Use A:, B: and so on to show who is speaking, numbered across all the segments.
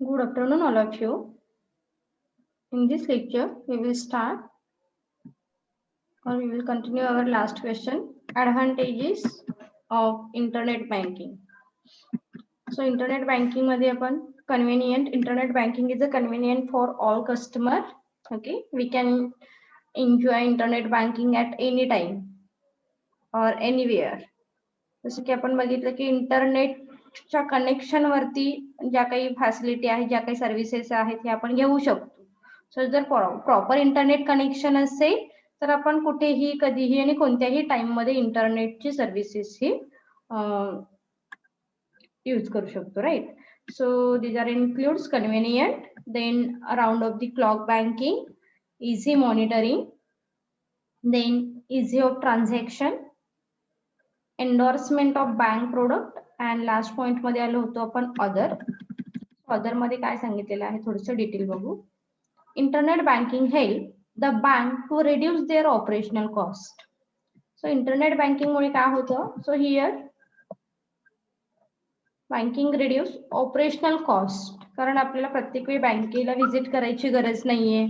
A: Good afternoon, all of you. In this lecture, we will start or we will continue our last question, advantages of internet banking. So, internet banking मध्ये आपण convenient internet banking is a convenient for all customer. Okay, we can enjoy internet banking at any time or anywhere. जसं की आपण बघितलं की इंटरनेटच्या connection वरती ज्या काही फॅसिलिटी आहेत, ज्या काही सर्व्हिसेस आहेत हे आपण घेऊ शकतो. सो जर प्रॉपर इंटरनेट कनेक्शन असेल तर आपण कुठेही कधीही आणि कोणत्याही टाइम मध्ये इंटरनेटची सर्व्हिसेस ही यूज करू शकतो, right. So these are includes convenient, then around of the clock banking, easy monitoring, then easy of transaction, endorsement of bank product and last point मध्ये आलो होतो आपण अदर मध्ये काय सांगितलेलं आहे थोडंसं डिटेल बघू. Internet banking help the bank to reduce their operational cost. So internet banking मुळे काय होतं, so here banking reduce operational cost, कारण आपल्याला प्रत्येक वेळी बँकेला व्हिजिट करायची गरज नाहीये.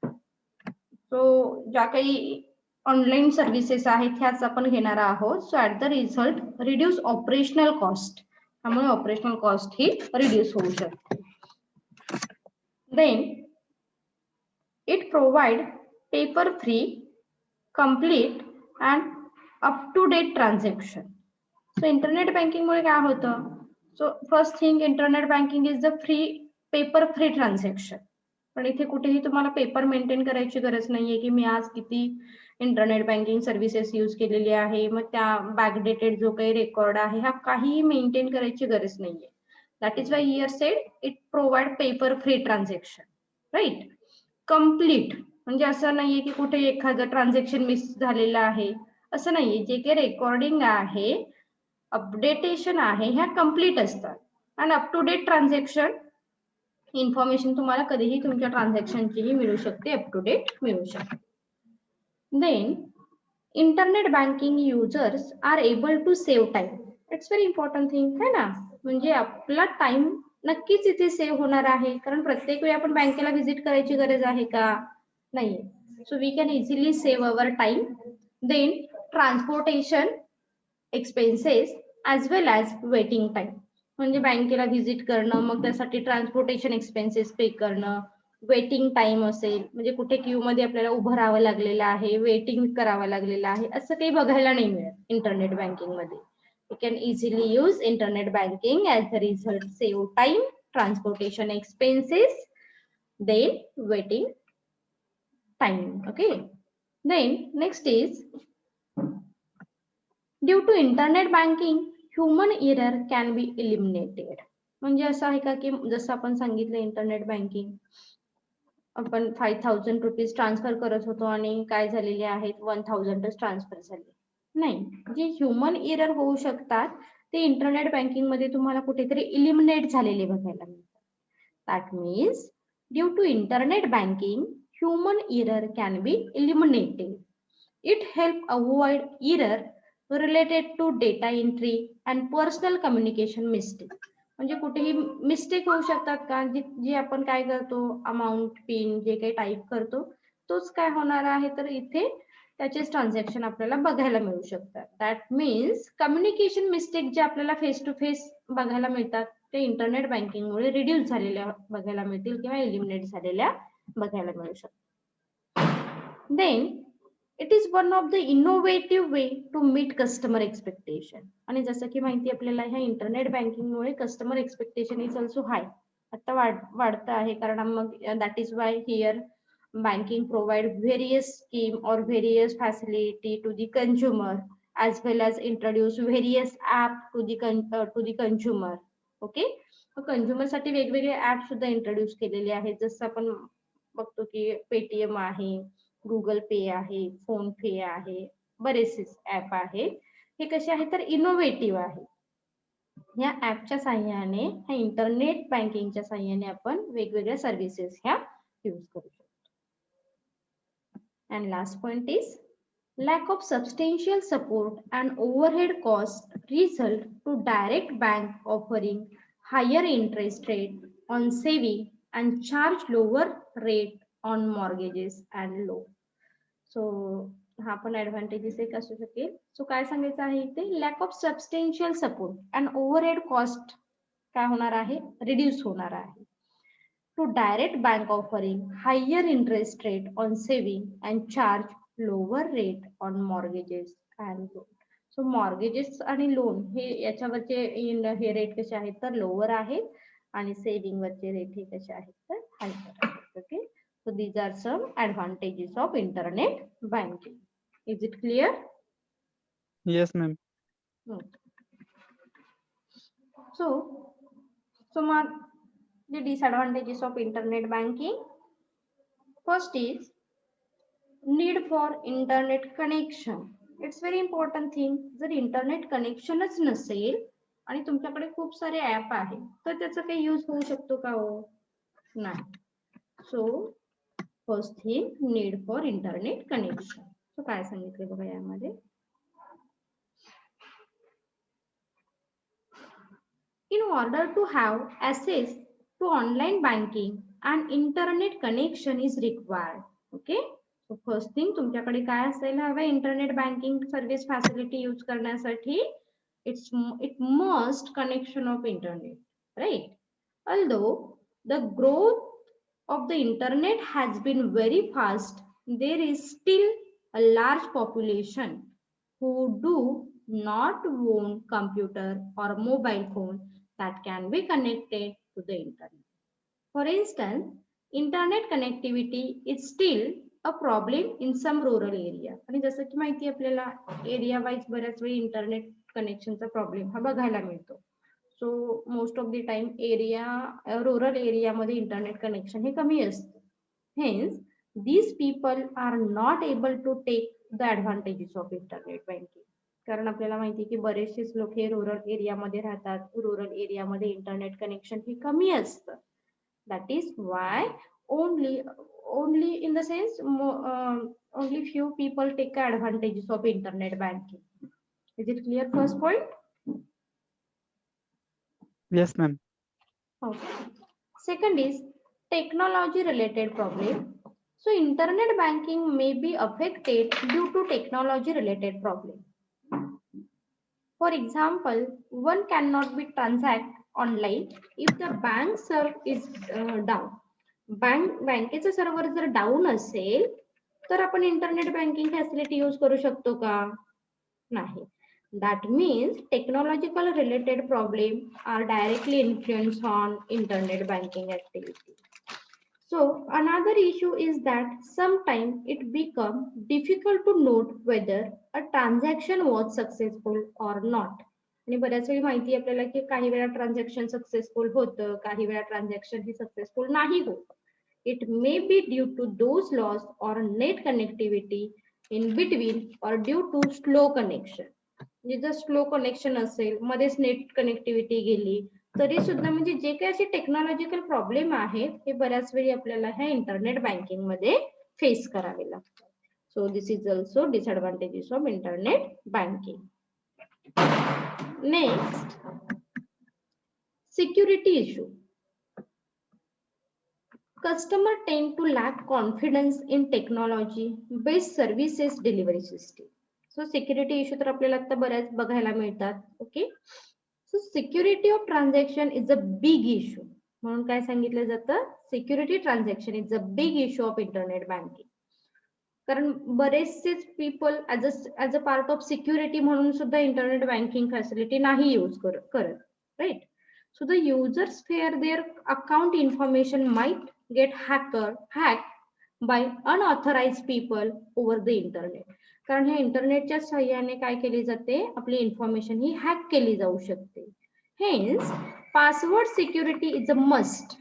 A: सो ज्या काही ऑनलाईन सर्व्हिसेस आहेत ह्याच आपण घेणार आहोत. So at the result reduce operational cost, त्यामुळे ऑपरेशनल कॉस्ट ही रिड्यूस होऊ शकते. Then it provide paper free, complete and up to date transaction. So internet banking मुळे काय होतं, so first thing internet banking is the free paper free transaction. पण इथे कुठेही तुम्हाला पेपर मेंटेन करायची गरज नाहीये की मी आज किती इंटरनेट बँकिंग सर्व्हिसेस यूज केलेली आहे, मग त्या बॅकडेटेड जो काही रेकॉर्ड आहे हा काही मेंटेन करायची गरज नाहीये. That is why here said it provide paper free transaction, right. Complete म्हणजे असं नाहीये की कुठे एखादं ट्रान्झॅक्शन मिस झालेलं आहे, असं नाहीये. जे काही रेकॉर्डिंग आहे, अपडेटेशन आहे, ह्या कम्प्लीट असतात. आणि up to date transaction information तुम्हाला कधीही तुमच्या ट्रान्झॅक्शनचीही मिळू शकते, अप टू डेट मिळू शकते. Then internet banking users are able to save time. It's very important thing है ना, म्हणजे आपला टाइम नक्कीच इथे सेव्ह होणार आहे, कारण प्रत्येक वेळी आपण बँकेला व्हिजिट करायची गरज आहे का, नाही. So we can easily save our time. Then transportation expenses as well as waiting time, म्हणजे बँकेला व्हिजिट करणं, मग त्यासाठी ट्रान्सपोर्टेशन एक्सपेन्सेस पे करणं, वेटिंग टाइम असेल म्हणजे कुठे क्यू मध्ये आपल्याला उभं राहावं लागलेलं आहे, वेटिंग करावं लागलेलं आहे, असं काही बघायला नाही मिळत इंटरनेट बँकिंग मध्ये. You can easily use internet banking as the result save time, transportation expenses, then waiting time. Okay. Then next is due to internet banking human error can be eliminated. म्हणजे असं आहे का की जसं आपण सांगितलं internet banking आपण 5000 rupees transfer करत होतो आणि काय झालेले आहेत 1000च ट्रान्सफर झाले. नाही, जे ह्युमन एरर होऊ शकतात ते इंटरनेट बँकिंग मध्ये तुम्हाला कुठेतरी इलिमिनेट झालेले बघायला मिळतात. That means due to internet banking human error can be eliminated. It help avoid error related to data entry and personal communication mistake. म्हणजे कुठेही मिस्टेक होऊ शकतात का, जी आपण काय करतो अमाऊंट पिन जे काही टाईप करतो तोच काय होणार आहे, तर इथे त्याचेच ट्रान्झॅक्शन आपल्याला बघायला मिळू शकतात. दॅट मीन्स कम्युनिकेशन मिस्टेक जे आपल्याला फेस टू फेस बघायला मिळतात ते इंटरनेट बँकिंग मुळे रिड्यूस झालेल्या बघायला मिळतील किंवा एलिमिनेट झालेल्या बघायला मिळू शकतात. Then it is one of the innovative way to meet customer expectation. आणि जसं की माहिती आपल्याला ह्या इंटरनेट बँकिंग मुळे customer expectation is also high, आता वाढतं आहे, कारण मग that is why here banking provide various scheme or various facility to the consumer as well as introduce various app to the consumer. Okay. Consumer साठी वेगवेगळे app सुद्धा introduce केलेले आहेत, जसं आपण बघतो की पेटीएम आहे, गुगल पे आहे, फोन पे आहे, बरेचसे ऍप आहेत. हे कसे आहेत तर इनोव्हेटिव्ह आहे. या ऍपच्या साहाय्याने, ह्या इंटरनेट बँकिंगच्या साहाय्याने आपण वेगवेगळ्या सर्व्हिसेस ह्या यूज करू शकतो. And last point is lack of substantial support and overhead costs result to direct bank offering higher interest rate on saving and charge lower rate on mortgages and loan. सो हा पण advantages एक असू शकेल. सो काय सांगायचं आहे इथे, lack of substantial support and overhead cost काय होणार आहे, रिड्यूस होणार आहे. To direct bank offering higher interest rate on saving and charge lower rate on mortgages and loan. So mortgages आणि लोन हे याच्यावरचे हे रेट कसे आहेत तर लोअर आहेत आणि सेव्हिंग वरचे रेट हे कसे आहेत तर हायर आहेत. Okay, so these are some advantages of internet banking. Is it clear?
B: Yes, ma'am.
A: So Mark, the disadvantages of internet banking. First is need for internet connection. It's very important thing. जर internet कनेक्शनच नसेल आणि तुमच्याकडे खूप सारे app आहेत तर त्याचा काही यूज होऊ शकतो का हो, नाही. So first thing need for internet connection. So काय सांगितले बघा यामध्ये, in order to have access to online banking and internet connection is required. Okay, so first thing तुमच्याकडे काय असायला हवं internet banking service facility use करण्यासाठी, it must connection of internet, right? Although the growth of the internet has been very fast, there is still a large population who do not own computer or mobile phone that can be connected to the internet. For instance, internet connectivity is still a problem in some rural area. आणि जसं की माहिती आपल्याला area wise बऱ्याच वेळी internet कनेक्शनचा problem हा बघायला मिळतो. So most of the time rural एरियामध्ये इंटरनेट कनेक्शन हे कमी असतं. Hence these people are not able to take the advantages of internet banking. कारण आपल्याला माहिती की बरेचसेच लोक हे रुरल एरियामध्ये राहतात, रुरल एरियामध्ये इंटरनेट कनेक्शन हे कमी असतं. That is Y only in the sense only few people take advantages of internet banking. Is it clear first point?
B: Yes, ma'am.
A: Okay. Second is technology related problem. So internet banking may be affected due to technology related problem. For example, one cannot be transact online if the bank server is down. बँकेचं server जर down असेल तर आपण internet banking facility use करू शकतो का, नाही. That means technological related problem are directly influence on internet banking activity. So another issue is that sometimes it become difficult to note whether a transaction was successful or not. आणि बऱ्याच वेळी माहिती आपल्याला की काही वेळा ट्रान्झॅक्शन सक्सेसफुल होतं, काही वेळा ट्रान्झॅक्शन ही सक्सेसफुल नाही होत. It may be due to those loss or net connectivity in between or due to slow connection. जर स्लो कनेक्शन असेल, मध्येच नेट कनेक्टिव्हिटी गेली तरी सुद्धा म्हणजे जे काही असे टेक्नॉलॉजिकल प्रॉब्लेम आहेत हे बऱ्याच वेळी आपल्याला ह्या इंटरनेट बँकिंग मध्ये फेस करावे लागतात. So this is also disadvantages of internet banking. Next, security issue. Customer tend to lack confidence in technology based services delivery system. So security issue तर आपल्याला आता बऱ्याच बघायला मिळतात. Okay, so security of transaction is a big issue. म्हणून काय सांगितलं जातं, security transaction is a big issue of internet banking. कारण बरेचसेच people as a part of security म्हणून सुद्धा इंटरनेट बँकिंग फॅसिलिटी नाही यूज करत, right. So the users fear their account information might get hacked by unauthorized people over the internet. कारण ह्या इंटरनेटच्या सहाय्याने काय केली जाते, आपली इन्फॉर्मेशन ही हॅक केली जाऊ शकते. Hence, password security is a must.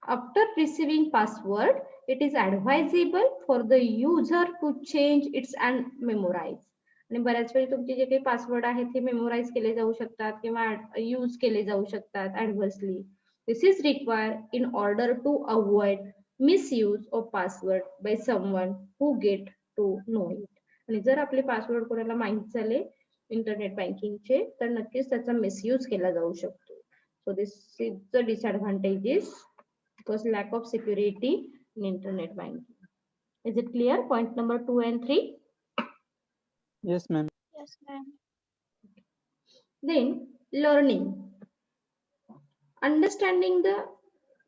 A: After receiving password, it is advisable for the user to change it and memorize. आणि बऱ्याच वेळी तुमचे जे काही पासवर्ड आहेत ते मेमोराइज केले जाऊ शकतात किंवा यूज केले जाऊ शकतात adversely. This is required in order to avoid misuse of password by someone who get to know it. आणि जर आपले पासवर्ड कोणाला माहित झाले इंटरनेट बँकिंगचे तर नक्कीच त्याचा मिसयूज केला जाऊ शकतो. So this is the disadvantages because lack of security in internet banking. Is it clear? Point number 2 and 3.
B: Yes, ma'am.
C: Yes, ma'am.
A: Then learning. Understanding the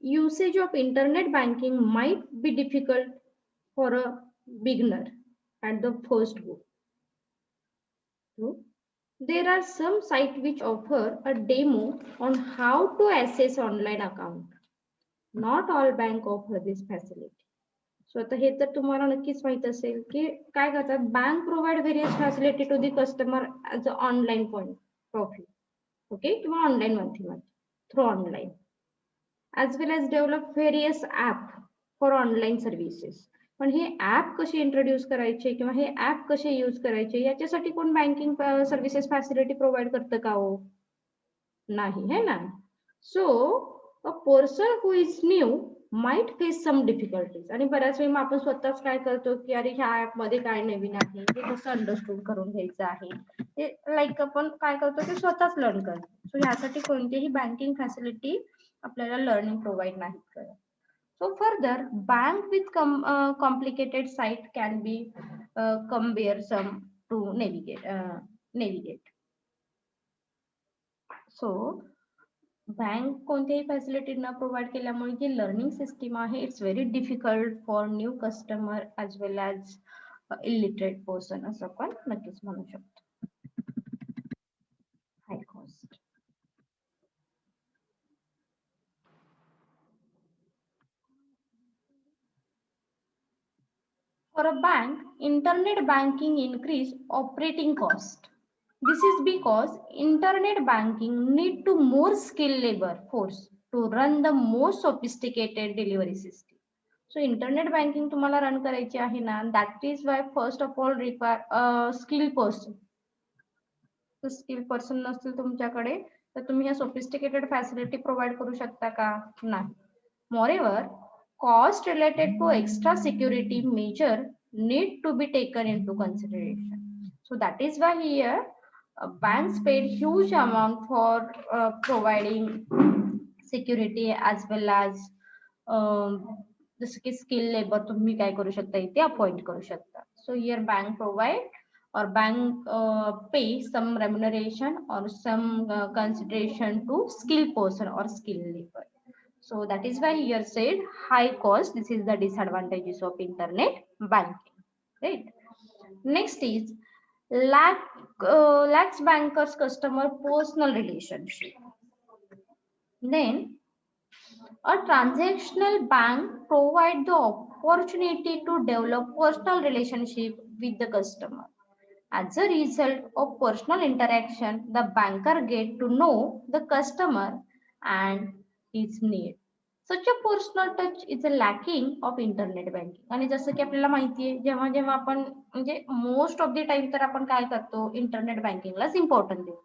A: usage of internet banking might be difficult for a beginner at the first go. So, there are some sites which offer a demo on how to access online account. Not all bank offer this facility. So आता हे तर तुम्हाला नक्कीच माहित असेल की काय करतात bank provide various facility to the customer as a online point of view okay किंवा ऑनलाईन माध्यमात through online as well as develop various app for online services. पण हे ऍप कसे इंट्रोड्यूस करायचे किंवा हे ऍप कसे यूज करायचे याच्यासाठी कोण बँकिंग सर्व्हिसेस फॅसिलिटी प्रोव्हाइड करतं का हो? नाही है ना. So a person who is new might face some difficulties. आणि बऱ्याच वेळी आपण स्वतःच काय करतो की अरे ह्या ऍप मध्ये काय नवीन आहे हे कसं अंडरस्टँड करून घ्यायचं आहे ते लाईक आपण काय करतो ते स्वतःच लर्न करतो. सो यासाठी कोणतीही बँकिंग फॅसिलिटी आपल्याला लर्निंग प्रोव्हाइड नाही करत. So further, bank with complicated site can be cumbersome to navigate. So bank कोणत्याही फॅसिलिटी न प्रोव्हाइड केल्यामुळे जी लर्निंग सिस्टीम आहे it's very difficult for new customer as well as illiterate person असं आपण नक्कीच म्हणू शकतो. हाय cost. For a bank, internet banking increase operating cost. This is because internet banking need to more skilled labor force to run the most sophisticated delivery system. So internet banking तुम्हाला run करायची आहे ना, that is why first of all require a skilled person. So skilled person नसतील तुमच्याकडे तर तुम्ही या sophisticated facility provide करू शकता का? नाही. Moreover, cost related to extra security measure need to be taken into consideration. So that is why here banks paid huge amount for providing security as well as जसं की skill labor तुम्ही काय करू शकता इथे अपॉइंट करू शकता. So here bank provide or bank pay some remuneration or some consideration to skilled person or skilled labor. So that is why here said high cost. This is the disadvantages of internet banking, right? Next is lacks bankers customer personal relationship. Then a transactional bank provide the opportunity to develop personal relationship with the customer. As a result of personal interaction, the banker get to know the customer and his need. Such a personal touch is a lacking of internet banking. आणि जसं की आपल्याला माहिती आहे जेव्हा जेव्हा आपण म्हणजे मोस्ट ऑफ द टाइम तर आपण काय करतो इंटरनेट बँकिंगलाच इम्पॉर्टन्स देतो.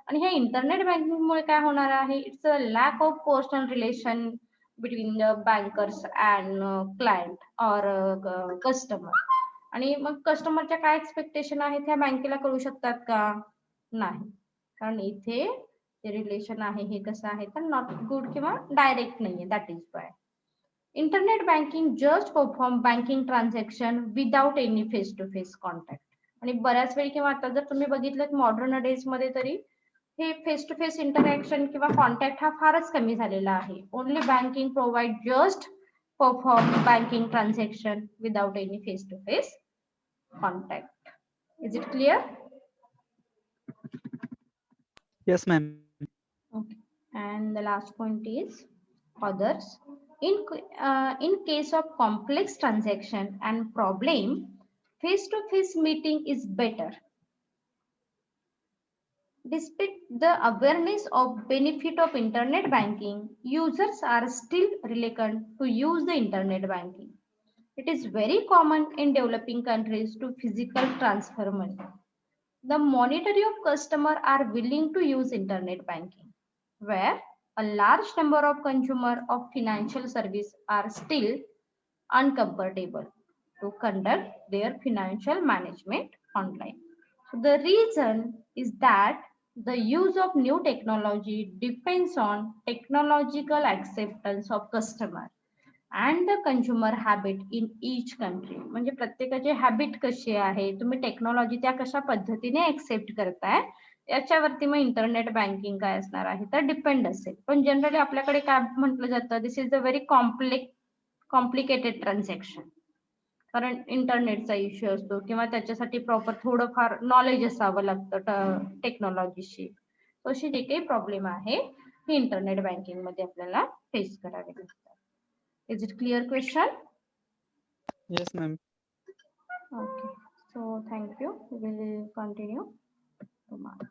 A: आणि ह्या इंटरनेट बँकिंग मुळे काय होणार आहे it's a lack of personal relation between the bankers and client or customer. आणि मग कस्टमरच्या काय एक्सपेक्टेशन आहेत ह्या बँकेला कळू शकतात का? नाही. कारण इथे जे रिलेशन आहे हे कसं आहे तर नॉट गुड किंवा डायरेक्ट नाहीये. That is why internet banking just perform banking transaction without any face to face contact. आणि बऱ्याच वेळी किंवा आता जर तुम्ही बघितलं मॉडर्न डेज मध्ये तरी हे फेस टू फेस इंटरॅक्शन किंवा कॉन्टॅक्ट हा फारच कमी झालेला आहे. Only banking provide just perform banking transaction without any face to face contact. Is it clear?
B: Yes, ma'am.
A: Okay. And the last point is others. In case of complex transaction and problem, face to face meeting is better. Despite the awareness of benefit of internet banking, users are still reluctant to use the internet banking. It is very common in developing countries to physical transfer money. The majority of customers are willing to use internet banking, where a large number of consumers of financial service are still uncomfortable to conduct their financial management online. So the reason is that The use of new technology depends on technological acceptance of customer and the consumer habit in each country. म्हणजे प्रत्येकाची habit कशी आहे, तुम्ही technology त्या कशा पद्धतीने accept करताय याच्यावरती मग इंटरनेट बँकिंग काय असणार आहे तर डिपेंड असेल. पण जनरली आपल्याकडे काय म्हटलं जातं, this is a very complicated transaction. कारण इंटरनेटचा इश्यू असतो किंवा त्याच्यासाठी प्रॉपर थोडंफार नॉलेज असावं लागतं टेक्नॉलॉजीशी. अशी जे काही प्रॉब्लेम आहे हे इंटरनेट बँकिंग मध्ये आपल्याला फेस करावे लागतात. Is it clear question?
B: Yes, ma'am.
A: Okay. So thank you. We will continue tomorrow.